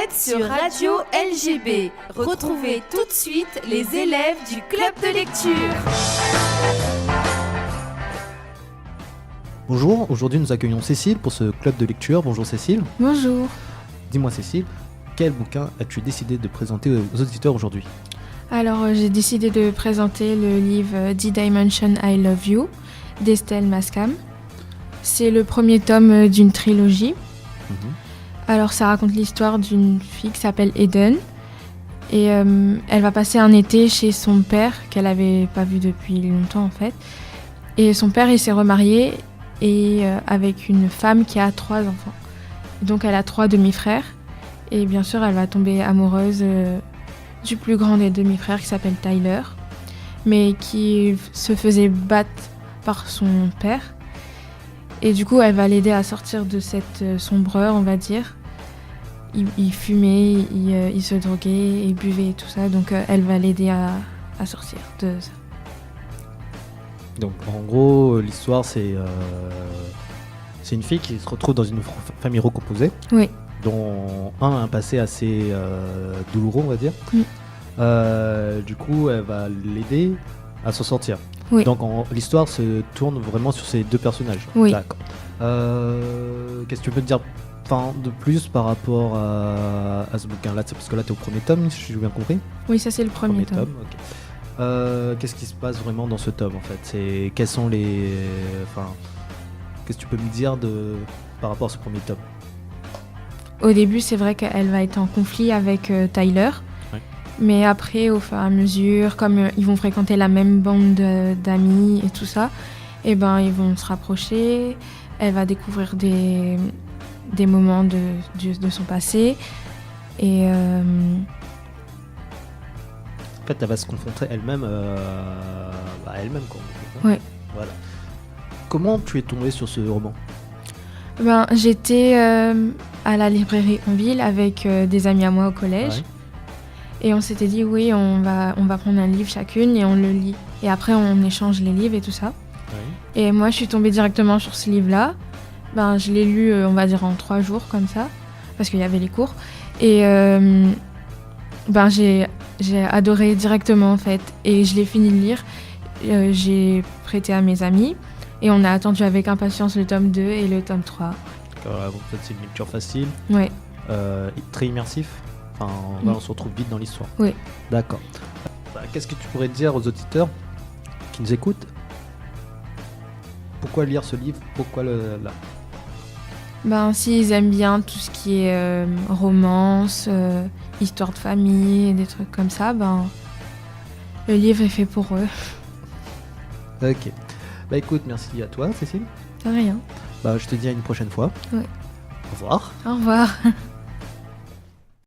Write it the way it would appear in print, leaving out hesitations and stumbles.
êtes sur Radio LGB. Retrouvez tout de suite les élèves du club de lecture. Bonjour, aujourd'hui nous accueillons Cécile pour ce club de lecture. Bonjour Cécile. Bonjour. Dis-moi Cécile, quel bouquin as-tu décidé de présenter aux auditeurs aujourd'hui ? Alors j'ai décidé de présenter le livre D-Dimension I Love You d'Estelle Mascam. C'est le premier tome d'une trilogie. Alors ça raconte l'histoire d'une fille qui s'appelle Eden. Et elle va passer un été chez son père, qu'elle n'avait pas vu depuis longtemps en fait. Et son père il s'est remarié et avec une femme qui a 3 enfants. Donc elle a 3 demi-frères. Et bien sûr elle va tomber amoureuse du plus grand des demi-frères qui s'appelle Tyler. Mais qui se faisait battre par son père. Et du coup, elle va l'aider à sortir de cette sombreur, on va dire. Il fumait, il se droguait, il buvait et tout ça. Donc, elle va l'aider à sortir de ça. Donc, en gros, l'histoire, c'est une fille qui se retrouve dans une famille recomposée. Oui. Dont un a un passé assez douloureux, on va dire. Du coup, elle va l'aider à s'en sortir. Oui. Donc l'histoire se tourne vraiment sur ces 2 personnages. Oui. D'accord. Qu'est-ce que tu peux te dire de plus par rapport à ce bouquin-là ? Parce que là, tu es au premier tome, si j'ai bien compris. Oui, ça c'est le premier tome. Ok. Qu'est-ce qui se passe vraiment dans ce tome en fait ? Quels sont les... qu'est-ce que tu peux me dire par rapport à ce premier tome ? Au début, c'est vrai qu'elle va être en conflit avec Tyler. Mais après, au fur et à mesure, comme ils vont fréquenter la même bande d'amis et tout ça, et ben ils vont se rapprocher. Elle va découvrir des moments de son passé. Et en fait, elle va se confronter elle-même à elle-même, quoi. Ouais. Voilà. Comment tu es tombée sur ce roman ? Ben, j'étais à la librairie en ville avec des amis à moi au collège. Ouais. Et on s'était dit, oui, on va prendre un livre chacune et on le lit. Et après, on échange les livres et tout ça. Ouais. Et moi, je suis tombée directement sur ce livre-là. Ben, je l'ai lu, on va dire, en 3 jours, comme ça, parce qu'il y avait les cours. Et ben, j'ai adoré directement, en fait. Et je l'ai fini de lire. J'ai prêté à mes amis. Et on a attendu avec impatience le tome 2 et le tome 3. D'accord, peut-être c'est une lecture facile. Ouais. Très immersif. On se retrouve vite dans l'histoire. Oui. D'accord. Qu'est-ce que tu pourrais dire aux auditeurs qui nous écoutent ? Pourquoi lire ce livre ? Pourquoi là ? Ben, s'ils aiment bien tout ce qui est romance, histoire de famille, et des trucs comme ça, ben, le livre est fait pour eux. Ok. Écoute, merci à toi, Cécile. De rien. Je te dis à une prochaine fois. Oui. Au revoir. Au revoir.